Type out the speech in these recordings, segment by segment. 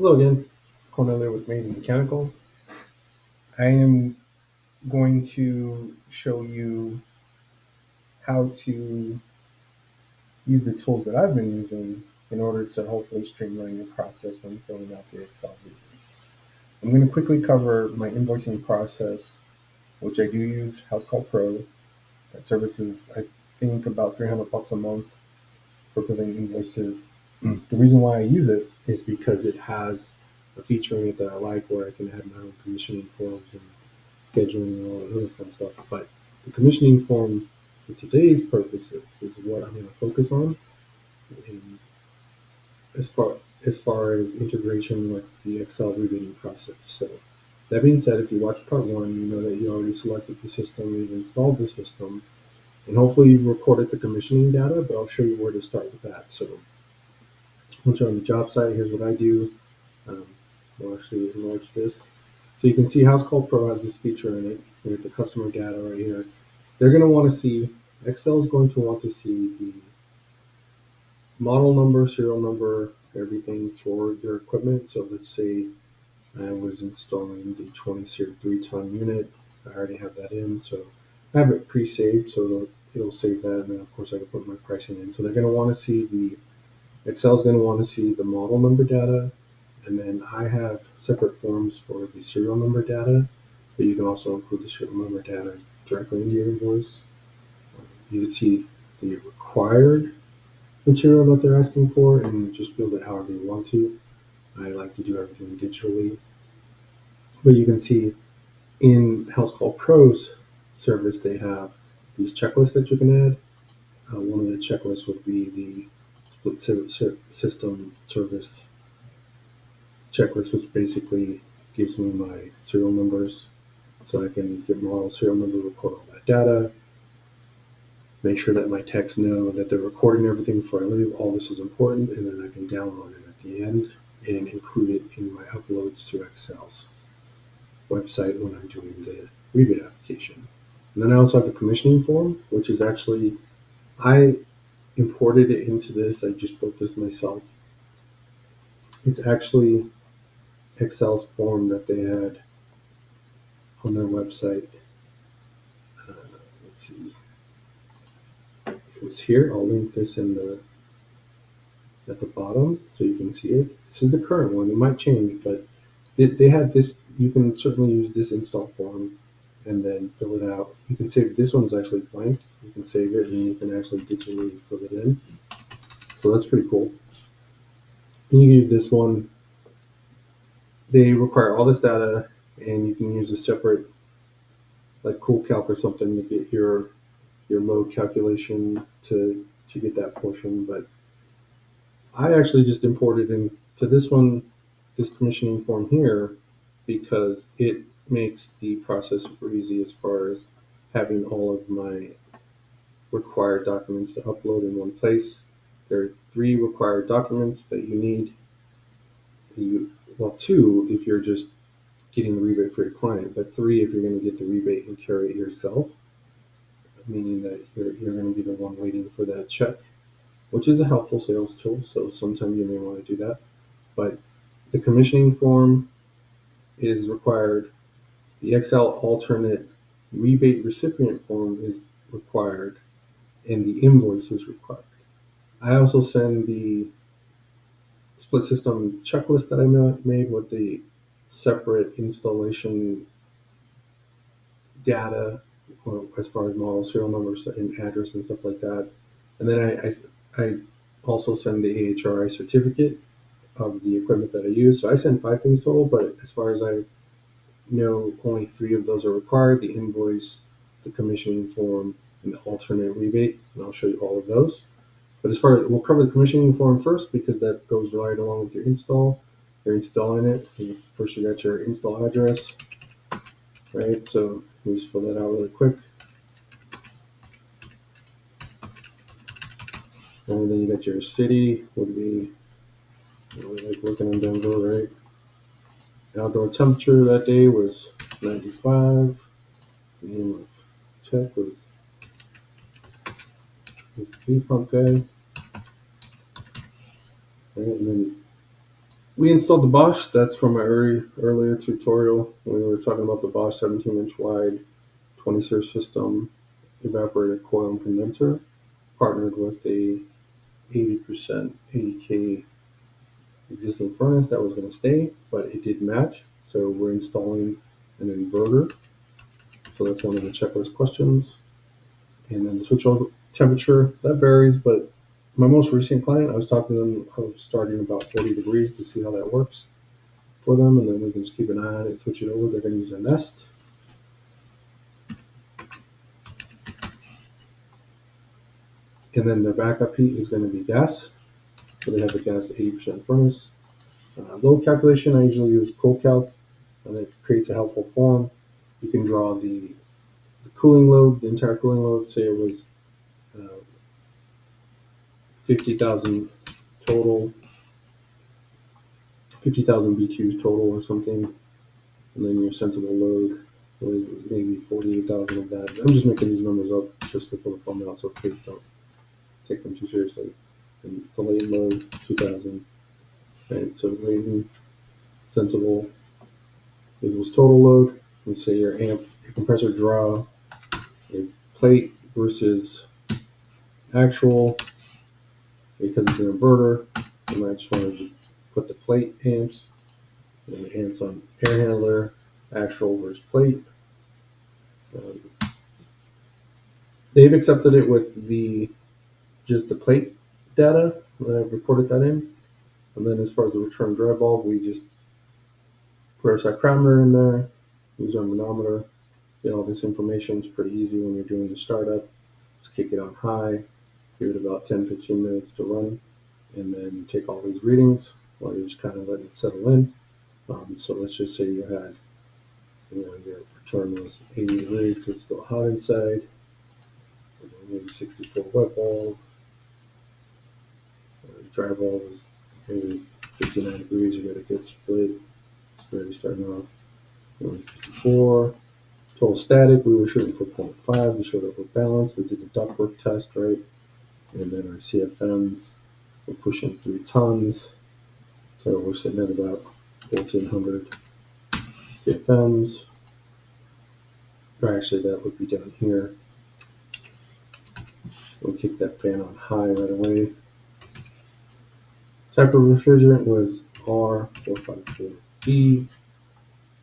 Hello again, it's Cornelia with Maze Mechanical. I am going to show you how to use the tools that I've been using in order to hopefully streamline your process when filling out the Excel reports. I'm going to quickly cover my invoicing process, which I do use House Call Pro. That services, I think, about $300 a month for billing invoices. The reason why I use it is because it has a feature in it that I like where I can add my own commissioning forms and scheduling and all that other fun stuff. But the commissioning form for today's purposes is what I'm going to focus on. And as far as integration with the Excel rebating process. So that being said, if you watch part one, you know that you already selected the system, you've installed the system, and hopefully you've recorded the commissioning data, but I'll show you where to start with that. So once you're on the job site, here's what I do. Um, we'll actually enlarge this. So you can see House Call Pro has this feature in it with the customer data right here. They're going to want to see, Excel is going to want to see the model number, serial number, everything for your equipment. So let's say I was installing the 23-ton unit. I already have that in, so I have it pre-saved, so it'll save that, and then of course I can put my pricing in. So they're going to want to see Excel's going to want to see the model number data, and then I have separate forms for the serial number data, but you can also include the serial number data directly into your invoice. You can see the required material that they're asking for and just build it however you want to. I like to do everything digitally, but you can see in House Call Pro's service, they have these checklists that you can add. One of the checklists would be the system service checklist, which basically gives me my serial numbers so I can get model serial number, record all that data, make sure that my techs know that they're recording everything before I leave. All this is important, and then I can download it at the end and include it in my uploads to Excel's website when I'm doing the rebate application. And then I also have the commissioning form, which is actually, I imported it into this. I just built this myself. It's actually Excel's form that they had on their website. Uh, let's see, it was here. I'll link this in the at the bottom so you can see it. This is the current one. It might change, but they had this. You can certainly use this install form and then fill it out. You can save, this one's actually blank. You can save it and you can actually digitally fill it in. So that's pretty cool. And you can use this one. They require all this data, and you can use a separate, like Cool Calc or something, to get your load calculation to get that portion. But I actually just imported into this one, this commissioning form here, because it makes the process super easy as far as having all of my required documents to upload in one place. There are 3 required documents that you need. Well, 2 if you're just getting the rebate for your client, but 3 if you're going to get the rebate and carry it yourself, meaning that you're going to be the one waiting for that check, which is a helpful sales tool. So sometimes you may want to do that. But the commissioning form is required. The Excel alternate rebate recipient form is required, and the invoice is required. I also send the split system checklist that I made with the separate installation data, or as far as model serial numbers and address and stuff like that. And then I also send the AHRI certificate of the equipment that I use. So I send 5 things total, but as far as I know, only 3 of those are required: the invoice, the commissioning form, and the alternate rebate. And I'll show you all of those. But as far as, we'll cover the commissioning form first because that goes right along with your install. You're installing it. First, you got your install address, right? So we just fill that out really quick. And then you got your city, would be, like looking in Denver, right? Outdoor temperature that day was 95. Name of check was the heat pump guy. Right? And then We installed the Bosch. That's from my earlier tutorial. We were talking about the Bosch 17-inch wide 20-series system evaporator coil and condenser, partnered with a 80% 80K existing furnace that was going to stay, but it did match. So we're installing an inverter. So that's one of the checklist questions. And then the switchover temperature, that varies, but my most recent client, I was talking to them of starting about 40 degrees to see how that works for them, and then we can just keep an eye on it, switch it over. They're going to use a Nest. And then their backup heat is going to be gas. So they have the gas 80% furnace. Load calculation, I usually use ColdCalc, and it creates a helpful form. You can draw the cooling load, the entire cooling load, say it was 50,000 total, 50,000 BTUs total or something, and then your sensible load was maybe 48,000 of that. I'm just making these numbers up just to fill the form out, so please don't take them too seriously. And the latent load, 2,000, right? So latent, sensible equals total load. Let's say your compressor draw, a plate versus actual. Because it's an inverter, I might just want to put the plate amps, and the amps on air handler, actual versus plate. They've accepted it with just the plate data that I've recorded that in. And then as far as the return dry bulb, we just put our cycrometer in there, use our manometer, get all this information. It's pretty easy when you're doing the startup. Just kick it on high, give it about 10-15 minutes to run, and then take all these readings while you're just kind of letting it settle in. So let's just say you had, your return was 80 degrees because it's still hot inside, maybe 64 wet bulb, dry bulb is maybe 59 degrees. You got a good split. It's already starting off. 54. Total static, we were shooting for 0.5 to show that we're balanced. We did the ductwork test, right? And then our CFMs, we're pushing 3 tons. So we're sitting at about 1,400 CFMs. Or actually, that would be down here. We'll kick that fan on high right away. Type of refrigerant was R454B.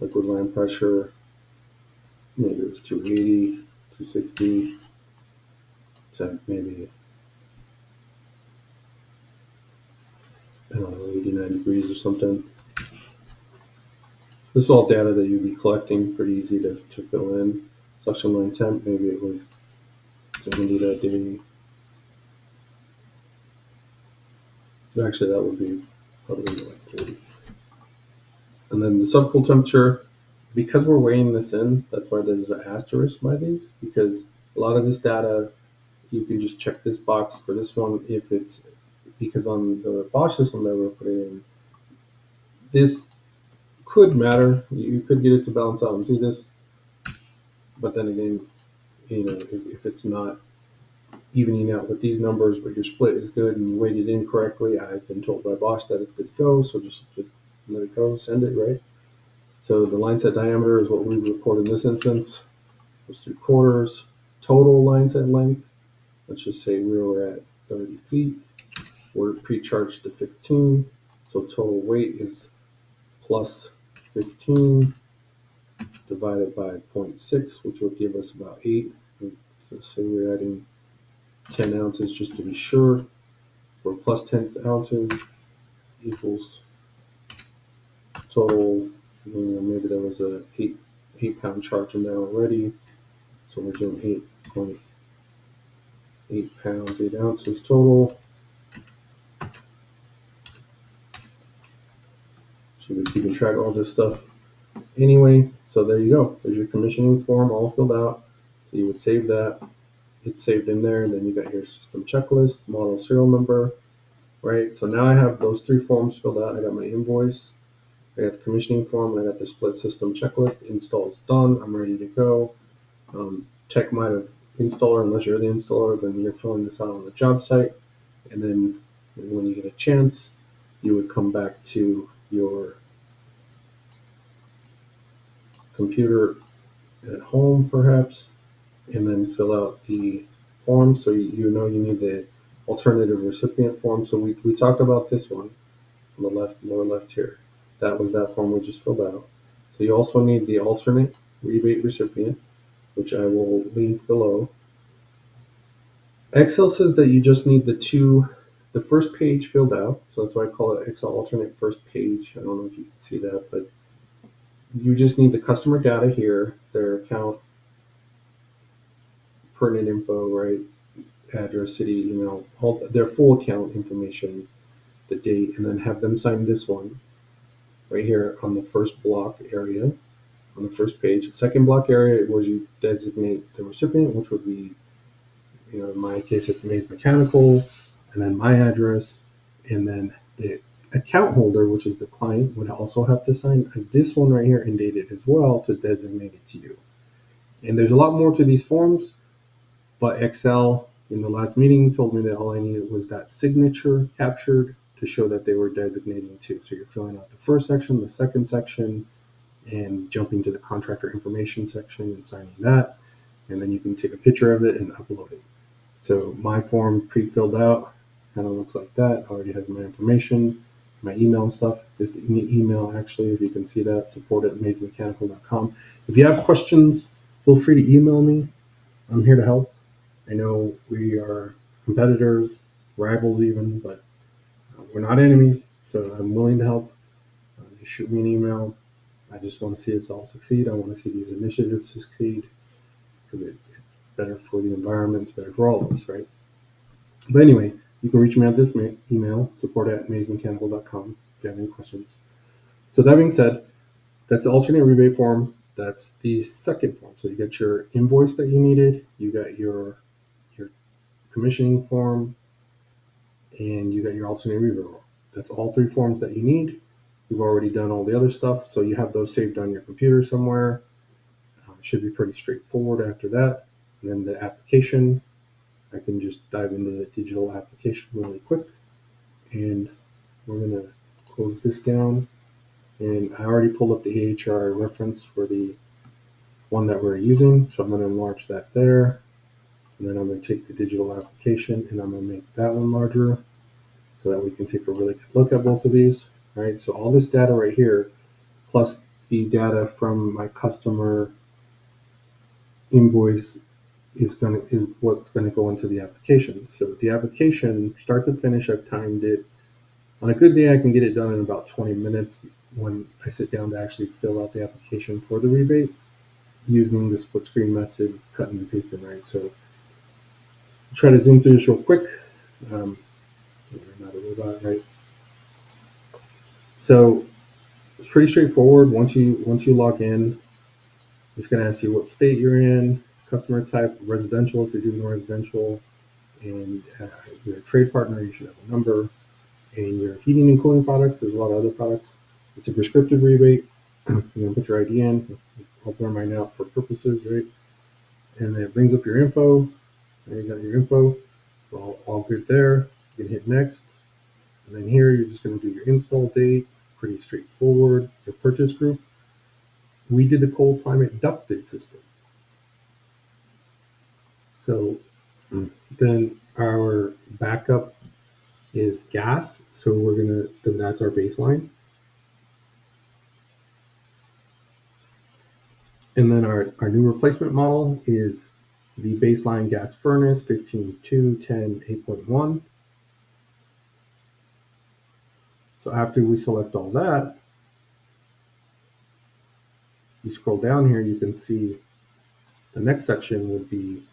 Liquid line pressure, maybe it was 280, 260. Temp maybe, I don't know, 89 degrees or something. This is all data that you'd be collecting, pretty easy to fill in. Suction line temp, maybe it was 70 that day. Actually, that would be probably like 40. And then the subcool temperature, because we're weighing this in, that's why there's an asterisk by these, because a lot of this data, you can just check this box for this one if it's, because on the Bosch system that we're putting in, this could matter. You could get it to balance out and see this, but then again, if it's not evening out with these numbers, but your split is good and you weighted in correctly, I've been told by Bosch that it's good to go, so just let it go, send it, right? So the line set diameter is what we report in this instance. It was 3/4. Total line set length, let's just say we were at 30 feet. We're pre-charged to 15, so total weight is plus 15 divided by 0.6, which will give us about 8. So say we're adding 10 ounces just to be sure. So plus 10 ounces equals total, maybe there was a 8-pound charge in there already. So we're doing 8.8 pounds, 8 ounces total. Should be keeping track of all this stuff anyway. So there you go. There's your commissioning form all filled out. So you would save that. It's saved in there. And then you got your system checklist, model serial number, right? So now I have those 3 forms filled out. I got my invoice, I got the commissioning form, and I got the split system checklist. Install's done. I'm ready to go. Tech might have installer, unless you're the installer, then you're filling this out on the job site. And then when you get a chance, you would come back to your computer at home, perhaps, and then fill out the form. So you know you need the alternative recipient form. So we talked about this one on the left, lower left here. That was that form we just filled out. So you also need the alternate rebate recipient, which I will link below. Excel says that you just need the first page filled out. So that's why I call it Excel alternate first page. I don't know if you can see that, but you just need the customer data here, their account, pertinent info, right? Address, city, email, all their full account information, the date, and then have them sign this one right here on the first block area on the first page. Second block area where you designate the recipient, which would be, in my case, it's Maze Mechanical, and then my address, and then the account holder, which is the client, would also have to sign this one right here and date it as well to designate it to you. And there's a lot more to these forms, but Excel in the last meeting told me that all I needed was that signature captured to show that they were designating to. So you're filling out the first section, the second section, and jumping to the contractor information section and signing that. And then you can take a picture of it and upload it. So my form pre-filled out kind of looks like that. Already has my information, my email and stuff. This email, actually, if you can see that, support@mazemechanical.com. If you have questions, feel free to email me. I'm here to help. I know we are competitors, rivals even, but we're not enemies. So I'm willing to help. Just shoot me an email. I just want to see us all succeed. I want to see these initiatives succeed because it's better for the environment. It's better for all of us, right? But anyway, you can reach me at this email, support@mazemechanical.com, if you have any questions. So that being said, that's the alternate rebate form. That's the second form. So you got your invoice that you needed, you got your commissioning form, and you got your alternate rebate form. That's all three forms that you need. You've already done all the other stuff, so you have those saved on your computer somewhere. Should be pretty straightforward after that. And then the application, I can just dive into the digital application really quick. And we're going to close this down. And I already pulled up the AHR reference for the one that we're using. So I'm going to enlarge that there. And then I'm going to take the digital application and I'm going to make that one larger so that we can take a really good look at both of these. Right. So all this data right here, plus the data from my customer invoice is what's going to go into the application. So the application, start to finish, I've timed it. On a good day, I can get it done in about 20 minutes when I sit down to actually fill out the application for the rebate using the split screen method, cutting and pasting, right? So try to zoom through this real quick. We're not a robot, right? So it's pretty straightforward. Once you log in, it's going to ask you what state you're in, customer type, residential if you're doing residential, and you're a trade partner, you should have a number. And your heating and cooling products, there's a lot of other products. It's a prescriptive rebate. You're going to put your ID in. I'll blur mine out for purposes, right? And then it brings up your info. There you got your info. It's all good there. You can hit next. And then here, you're just going to do your install date. Pretty straightforward. Your purchase group. We did the cold climate ducted system. So then our backup is gas. So that's our baseline. And then our new replacement model is the baseline gas furnace 15.2, 10, 8.1. So after we select all that, you scroll down here, you can see the next section would be,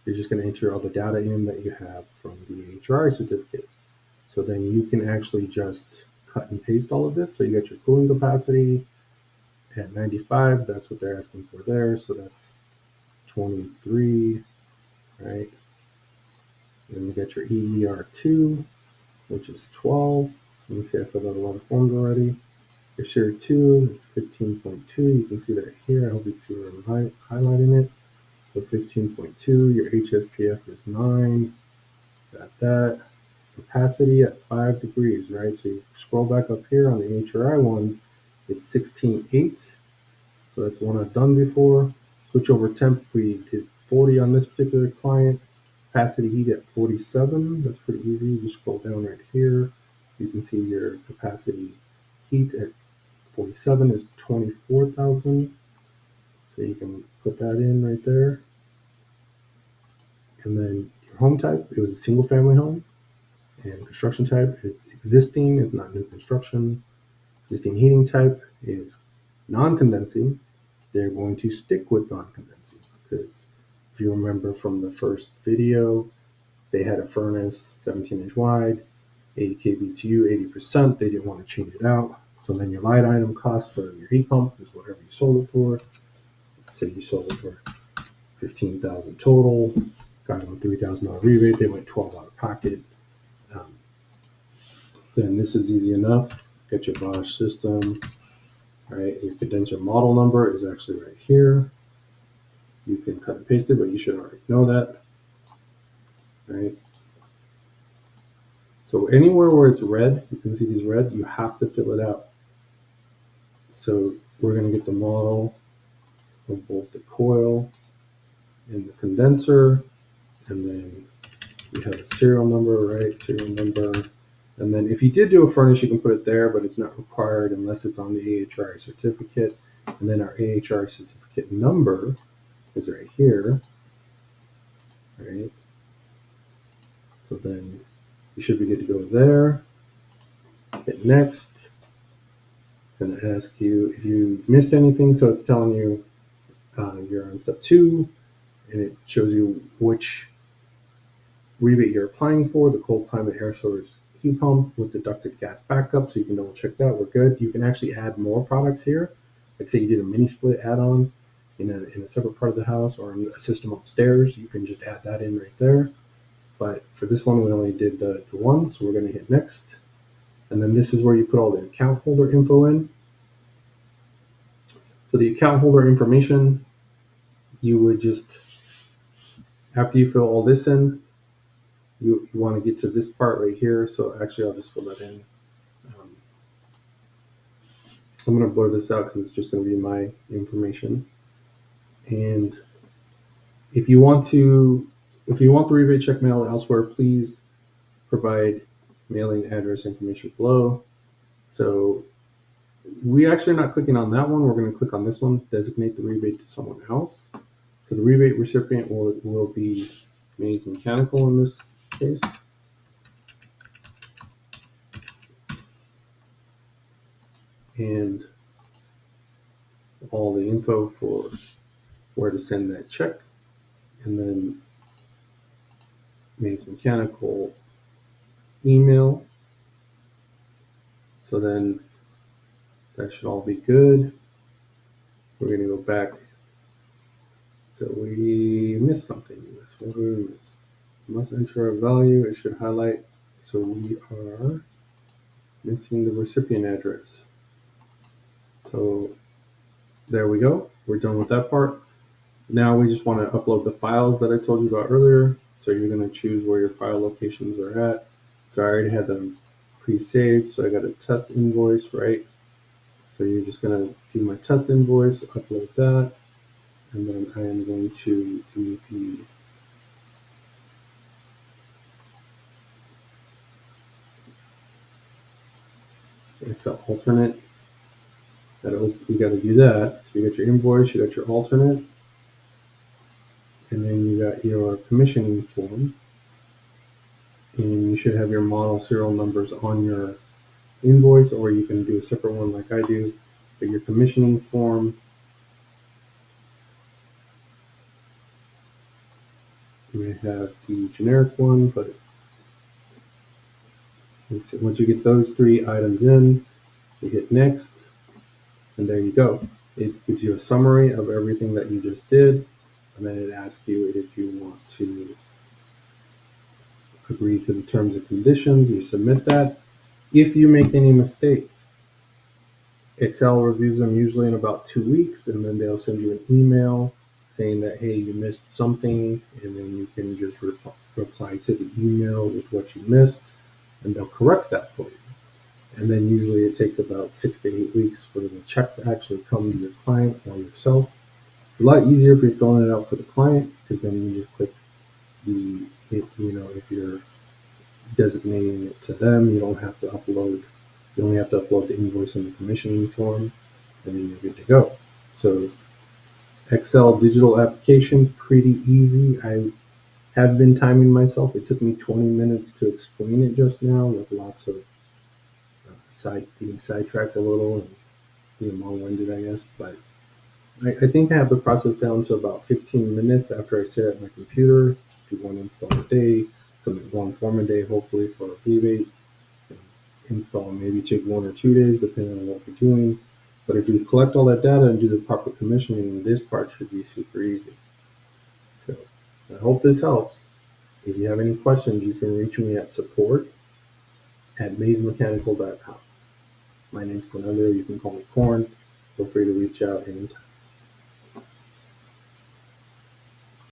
you're just going to enter all the data in that you have from the HRI certificate. So then you can actually just cut and paste all of this. So you got your cooling capacity at 95. That's what they're asking for there. So that's 23, right? And you got your EER2, which is 12. You can see I filled out a lot of forms already. Your Share 2 is 15.2. You can see that here. I hope you can see where I'm highlighting it. So 15.2. Your HSPF is 9. Got that. capacity at 5 degrees, right? So you scroll back up here on the HRI one, it's 16.8. So that's one I've done before. Switch over temp, we did 40 on this particular client. Capacity heat at 47, that's pretty easy. You just scroll down right here. You can see your capacity heat at 47 is 24,000. So you can put that in right there. And then your home type, it was a single family home. And construction type, it's existing, it's not new construction. Existing heating type is non-condensing. They're going to stick with non-condensing because if you remember from the first video, they had a furnace 17-inch wide, 80 kBTU, 80%. They didn't want to change it out. So then your line item cost for your heat pump is whatever you sold it for. Let's say you sold it for $15,000 total, got them a $3,000 rebate. They went 12 out of pocket. Then this is easy enough. Get your Bosch system. All right, your condenser model number is actually right here. You can cut and paste it, but you should already know that. All right. So anywhere where it's red, you can see these red, you have to fill it out. So we're going to get the model of both the coil and the condenser, and then you have a serial number, right? Serial number. And then if you did do a furnace, you can put it there, but it's not required unless it's on the AHRI certificate. And then our AHRI certificate number is right here, right? So then you should be good to go there. Hit next. It's going to ask you if you missed anything. So it's telling you you're on step 2, and it shows you which rebate you're applying for, the cold climate air source heat pump with the ducted gas backup. So you can double check that. We're good. You can actually add more products here. Like say you did a mini split add-on in a separate part of the house or in a system upstairs. You can just add that in right there. But for this one, we only did the one. So we're going to hit next. And then this is where you put all the account holder info in. So the account holder information, you would just, after you fill all this in, you want to get to this part right here. So actually, I'll just fill that in. I'm going to blur this out because it's just going to be my information. And if you want the rebate check mail elsewhere, please provide mailing address information below. So we actually are not clicking on that one. We're going to click on this one, designate the rebate to someone else. So the rebate recipient will be Maze Mechanical in this case. And all the info for where to send that check. And then Maze Mechanical email. So then that should all be good. We're going to go back. So we missed something. What did we miss? We must enter a value. It should highlight. So we are missing the recipient address. So there we go. We're done with that part. Now we just want to upload the files that I told you about earlier. So you're going to choose where your file locations are at. So I already had them pre-saved. So I got a test invoice, right? So you're just going to do my test invoice, upload that. And then I am going to do the Xcel alternate. You got to do that. So you got your invoice, you got your alternate, and then you got your commissioning form. And you should have your model serial numbers on your invoice, or you can do a separate one like I do. But your commissioning form, you may have the generic one, but once you get those 3 items in, you hit next, and there you go. It gives you a summary of everything that you just did, and then it asks you if you want to agree to the terms and conditions. You submit that. If you make any mistakes, Xcel reviews them usually in about 2 weeks, and then they'll send you an email saying that, hey, you missed something, and then you can just reply to the email with what you missed. and they'll correct that for you. And then usually it takes about 6 to 8 weeks for the check to actually come to your client or yourself. It's a lot easier if you're filling it out for the client, because then you just click if you're designating it to them, you don't have to upload. You only have to upload the invoice and the commissioning form, and then you're good to go. So Xcel digital application, pretty easy. I have been timing myself. It took me 20 minutes to explain it just now, with lots of getting sidetracked a little and being long-winded, I guess. But I think I have the process down to about 15 minutes after I sit at my computer, do one install a day, submit one form a day, hopefully for a rebate. Install maybe take 1 or 2 days, depending on what you're doing. But if you collect all that data and do the proper commissioning, this part should be super easy. So I hope this helps. If you have any questions, you can reach me at support@mazemechanical.com. My name's Cornelio. You can call me Corn. Feel free to reach out anytime.